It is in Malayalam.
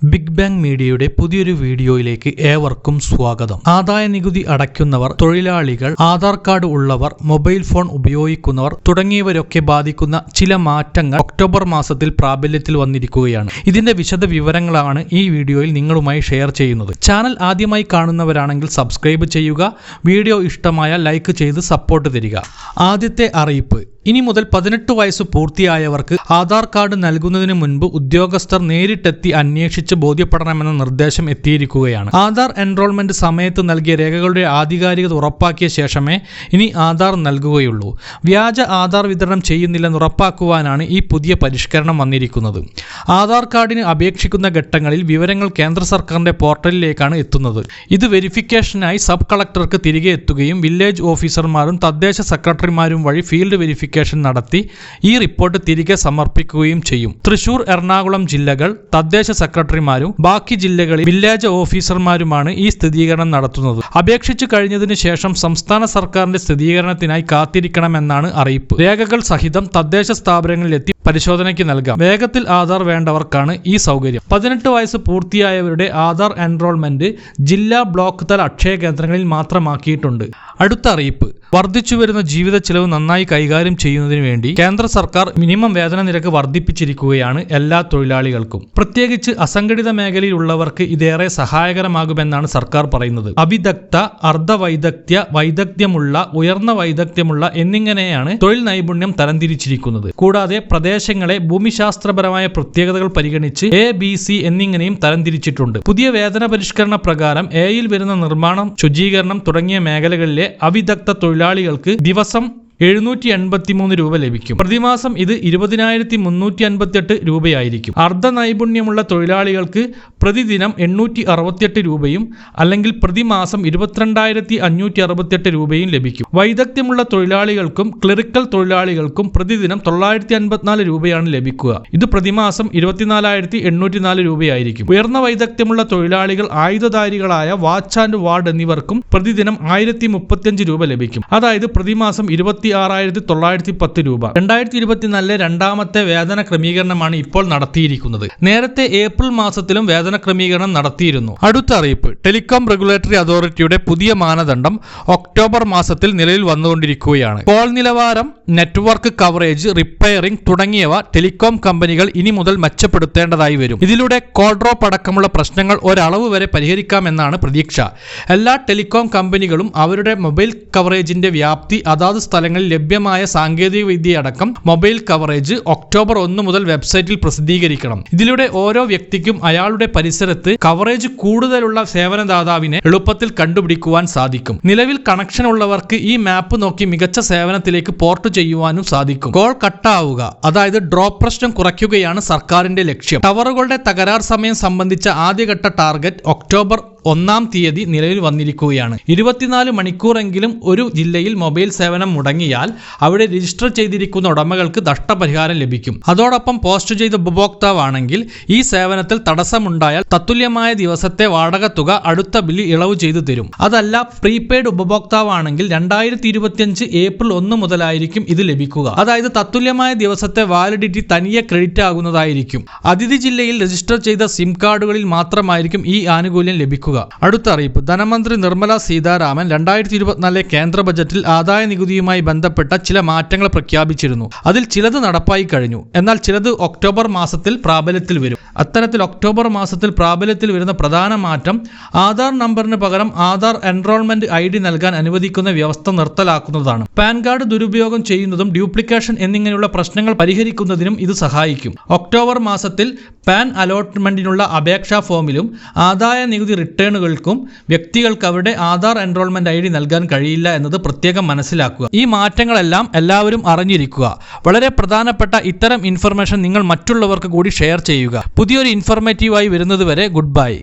ബിഗ് ബാങ് മീഡിയയുടെ പുതിയൊരു വീഡിയോയിലേക്ക് ഏവർക്കും സ്വാഗതം. ആദായ നികുതി അടയ്ക്കുന്നവർ, തൊഴിലാളികൾ, ആധാർ കാർഡ് ഉള്ളവർ, മൊബൈൽ ഫോൺ ഉപയോഗിക്കുന്നവർ തുടങ്ങിയവരൊക്കെ ബാധിക്കുന്ന ചില മാറ്റങ്ങൾ ഒക്ടോബർ മാസത്തിൽ പ്രാബല്യത്തിൽ വന്നിരിക്കുകയാണ്. ഇതിന്റെ വിശദ വിവരങ്ങളാണ് ഈ വീഡിയോയിൽ നിങ്ങളുമായി ഷെയർ ചെയ്യുന്നത്. ചാനൽ ആദ്യമായി കാണുന്നവരാണെങ്കിൽ സബ്സ്ക്രൈബ് ചെയ്യുക. വീഡിയോ ഇഷ്ടമായ ലൈക്ക് ചെയ്ത് സപ്പോർട്ട് തരിക. ആദ്യത്തെ അറിയിപ്പ്: ഇനി മുതൽ 18 വയസ്സ് പൂർത്തിയായവർക്ക് ആധാർ കാർഡ് നൽകുന്നതിന് മുൻപ് ഉദ്യോഗസ്ഥർ നേരിട്ടെത്തി അന്വേഷിച്ച് ബോധ്യപ്പെടണമെന്ന നിർദ്ദേശം എത്തിയിരിക്കുകയാണ്. ആധാർ എൻറോൾമെന്റ് സമയത്ത് നൽകിയ രേഖകളുടെ ആധികാരികത ഉറപ്പാക്കിയ ശേഷമേ ഇനി ആധാർ നൽകുകയുള്ളൂ. വ്യാജ ആധാർ വിതരണം ചെയ്യുന്നില്ലെന്ന് ഉറപ്പാക്കുവാനാണ് ഈ പുതിയ പരിഷ്കരണം വന്നിരിക്കുന്നത്. ആധാർ കാർഡിന് അപേക്ഷിക്കുന്ന ഘട്ടങ്ങളിൽ വിവരങ്ങൾ കേന്ദ്ര സർക്കാരിന്റെ പോർട്ടലിലേക്കാണ് എത്തുന്നത്. ഇത് വെരിഫിക്കേഷനായി സബ് കളക്ടർക്ക് തിരികെ എത്തുകയും വില്ലേജ് ഓഫീസർമാരും തദ്ദേശ സെക്രട്ടറിമാരും വഴി ഫീൽഡ് വെരിഫിക്കേഷൻ നടത്തി ഈ റിപ്പോർട്ട് തിരികെ സമർപ്പിക്കുകയും ചെയ്യും. തൃശൂർ, എറണാകുളം ജില്ലകൾ തദ്ദേശ സെക്രട്ടറിമാരും ബാക്കി ജില്ലകളിൽ വില്ലേജ് ഓഫീസർമാരുമാണ് ഈ സ്ഥിരീകരണം നടത്തുന്നത്. അപേക്ഷിച്ചു കഴിഞ്ഞതിന് ശേഷം സംസ്ഥാന സർക്കാരിന്റെ സ്ഥിരീകരണത്തിനായി കാത്തിരിക്കണമെന്നാണ് അറിയിപ്പ്. രേഖകൾ സഹിതം തദ്ദേശ സ്ഥാപനങ്ങളിലെത്തി പരിശോധനയ്ക്ക് നൽകാം. വേഗത്തിൽ ആധാർ വേണ്ടവർക്കാണ് ഈ സൗകര്യം. 18 വയസ്സ് പൂർത്തിയായവരുടെ ആധാർ എൻറോൾമെന്റ് ജില്ലാ, ബ്ലോക്ക് തല അക്ഷയ കേന്ദ്രങ്ങളിൽ മാത്രമാക്കിയിട്ടുണ്ട്. അടുത്ത അറിയിപ്പ്: വർദ്ധിച്ചുവരുന്ന ജീവിത ചെലവ് നന്നായി കൈകാര്യം ചെയ്യുന്നതിന് വേണ്ടി കേന്ദ്ര സർക്കാർ മിനിമം വേതന നിരക്ക് വർദ്ധിപ്പിച്ചിരിക്കുകയാണ് എല്ലാ തൊഴിലാളികൾക്കും. പ്രത്യേകിച്ച് അസംഘടിത മേഖലയിലുള്ളവർക്ക് ഇതേറെ സഹായകരമാകുമെന്നാണ് സർക്കാർ പറയുന്നത്. അവിദഗ്ധ, അർദ്ധവൈദഗ്ധ്യ, വൈദഗ്ധ്യമുള്ള, ഉയർന്ന വൈദഗ്ധ്യമുള്ള എന്നിങ്ങനെയാണ് തൊഴിൽ നൈപുണ്യം തരംതിരിച്ചിരിക്കുന്നത്. കൂടാതെ പ്രദേശങ്ങളെ ഭൂമിശാസ്ത്രപരമായ പ്രത്യേകതകൾ പരിഗണിച്ച് A, B, C എന്നിങ്ങനെയും തരംതിരിച്ചിട്ടുണ്ട്. പുതിയ വേതന പരിഷ്കരണ പ്രകാരം എയിൽ വരുന്ന നിർമ്മാണം, ശുചീകരണം തുടങ്ങിയ മേഖലകളിലെ അവിദഗ്ധ തൊഴിലാളികൾക്ക് ദിവസം 783 രൂപ ലഭിക്കും. പ്രതിമാസം ഇത് 20,358 രൂപയായിരിക്കും. അർദ്ധ നൈപുണ്യമുള്ള തൊഴിലാളികൾക്ക് പ്രതിദിനം 868 രൂപയും അല്ലെങ്കിൽ പ്രതിമാസം 22,568 രൂപയും ലഭിക്കും. വൈദഗ്ധ്യമുള്ള തൊഴിലാളികൾക്കും ക്ലറിക്കൽ തൊഴിലാളികൾക്കും പ്രതിദിനം 954 രൂപയാണ് ലഭിക്കുക. ഇത് പ്രതിമാസം 24,804 രൂപയായിരിക്കും. ഉയർന്ന വൈദഗ്ധ്യമുള്ള തൊഴിലാളികൾ, ആയുധധാരികളായ വാച്ച് ആൻഡ് വാർഡ് എന്നിവർക്കും പ്രതിദിനം 1,035 രൂപ ലഭിക്കും. അതായത് പ്രതിമാസം 26,910 രൂപ. 2024 രണ്ടാമത്തെ വേതന ക്രമീകരണമാണ് ഇപ്പോൾ നടത്തിയിരിക്കുന്നത്. നേരത്തെ ഏപ്രിൽ മാസത്തിലും വേതന ക്രമീകരണം നടത്തിയിരുന്നു. അടുത്ത അറിയിപ്പ്: ടെലികോം റെഗുലേറ്ററി അതോറിറ്റിയുടെ പുതിയ മാനദണ്ഡം ഒക്ടോബർ മാസത്തിൽ നിലവിൽ വന്നുകൊണ്ടിരിക്കുകയാണ്. കോൾ നിലവാരം, നെറ്റ്വർക്ക് കവറേജ്, റിപ്പയറിംഗ് തുടങ്ങിയവ ടെലികോം കമ്പനികൾ ഇനി മുതൽ മെച്ചപ്പെടുത്തേണ്ടതായി വരും. ഇതിലൂടെ കോൾ ഡ്രോപ്പ് അടക്കമുള്ള പ്രശ്നങ്ങൾ ഒരളവ് വരെ പരിഹരിക്കാമെന്നാണ് പ്രതീക്ഷ. എല്ലാ ടെലികോം കമ്പനികളും അവരുടെ മൊബൈൽ കവറേജിന്റെ വ്യാപ്തി അതാത് സ്ഥലങ്ങളിൽ ലഭ്യമായ സാങ്കേതിക വിദ്യയടക്കം മൊബൈൽ കവറേജ് ഒക്ടോബർ 1 മുതൽ വെബ്സൈറ്റിൽ പ്രസിദ്ധീകരിക്കണം. ഇതിലൂടെ ഓരോ വ്യക്തിക്കും അയാളുടെ പരിസരത്ത് കവറേജ് കൂടുതലുള്ള സേവനദാതാവിനെ എളുപ്പത്തിൽ കണ്ടുപിടിക്കുവാൻ സാധിക്കും. നിലവിൽ കണക്ഷൻ ഉള്ളവർക്ക് ഈ മാപ്പ് നോക്കി മികച്ച സേവനത്തിലേക്ക് പോർട്ട് ചെയ്യുവാനും സാധിക്കും. കോൾ കട്ടാവുക, അതായത് ഡ്രോപ്പ് പ്രശ്നം കുറയ്ക്കുകയാണ് സർക്കാരിന്റെ ലക്ഷ്യം. ടവറുകളുടെ തകരാർ സമയം സംബന്ധിച്ച ആദ്യഘട്ട ടാർഗറ്റ് ഒക്ടോബർ 1-ാം തീയതി നിലവിൽ വന്നിരിക്കുകയാണ്. 24 മണിക്കൂറെങ്കിലും ഒരു ജില്ലയിൽ മൊബൈൽ സേവനം മുടങ്ങിയാൽ അവിടെ രജിസ്റ്റർ ചെയ്തിരിക്കുന്ന ഉടമകൾക്ക് നഷ്ടപരിഹാരം ലഭിക്കും. അതോടൊപ്പം പോസ്റ്റ് ചെയ്ത ഉപഭോക്താവാണെങ്കിൽ ഈ സേവനത്തിൽ തടസ്സമുണ്ടായാൽ തത്തുല്യമായ ദിവസത്തെ വാടക തുക അടുത്ത ബില്ലിൽ ഇളവ് ചെയ്തു തരും. അതല്ല, പ്രീപെയ്ഡ് ഉപഭോക്താവാണെങ്കിൽ 2025 ഏപ്രിൽ 1 മുതലായിരിക്കും ഇത് ലഭിക്കുക. അതായത് തത്തുല്യമായ ദിവസത്തെ വാലിഡിറ്റി തനിയെ ക്രെഡിറ്റ് ആകുന്നതായിരിക്കും. അതിഥി ജില്ലയിൽ രജിസ്റ്റർ ചെയ്ത സിം കാർഡുകളിൽ മാത്രമായിരിക്കും ഈ ആനുകൂല്യം ലഭിക്കുക. അടുത്ത അറിയിപ്പ്: ധനമന്ത്രി നിർമ്മല സീതാരാമൻ 2024 കേന്ദ്ര ബജറ്റിൽ ആദായ നികുതിയുമായി ബന്ധപ്പെട്ട ചില മാറ്റങ്ങൾ പ്രഖ്യാപിച്ചിരുന്നു. അതിൽ ചിലത് നടപ്പായി കഴിഞ്ഞു, എന്നാൽ ചിലത് ഒക്ടോബർ മാസത്തിൽ പ്രാബല്യത്തിൽ വരും. അത്തരത്തിൽ ഒക്ടോബർ മാസത്തിൽ പ്രാബല്യത്തിൽ വരുന്ന പ്രധാന മാറ്റം ആധാർ നമ്പറിന് പകരം ആധാർ എൻറോൾമെന്റ് ID നൽകാൻ അനുവദിക്കുന്ന വ്യവസ്ഥ നിർത്തലാക്കുന്നതാണ്. പാൻ കാർഡ് ദുരുപയോഗം ചെയ്യുന്നതും ഡ്യൂപ്ലിക്കേഷൻ എന്നിങ്ങനെയുള്ള പ്രശ്നങ്ങൾ പരിഹരിക്കുന്നതിനും ഇത് സഹായിക്കും. ഒക്ടോബർ മാസത്തിൽ പാൻ അലോട്ട്മെന്റിനുള്ള അപേക്ഷാ ഫോമിലും ആദായ നികുതി റിട്ടേണുകൾക്കും വ്യക്തികൾക്ക് അവരുടെ ആധാർ എൻറോൾമെന്റ് ID നൽകാൻ കഴിയില്ല എന്നത് പ്രത്യേകം മനസ്സിലാക്കുക. ഈ മാറ്റങ്ങളെല്ലാം എല്ലാവരും അറിഞ്ഞിരിക്കുക. വളരെ പ്രധാനപ്പെട്ട ഇത്തരം ഇൻഫർമേഷൻ നിങ്ങൾ മറ്റുള്ളവർക്ക് കൂടി ഷെയർ ചെയ്യുക. പുതിയൊരു ഇൻഫർമേറ്റീവായി വരുന്നതുവരെ ഗുഡ് ബൈ.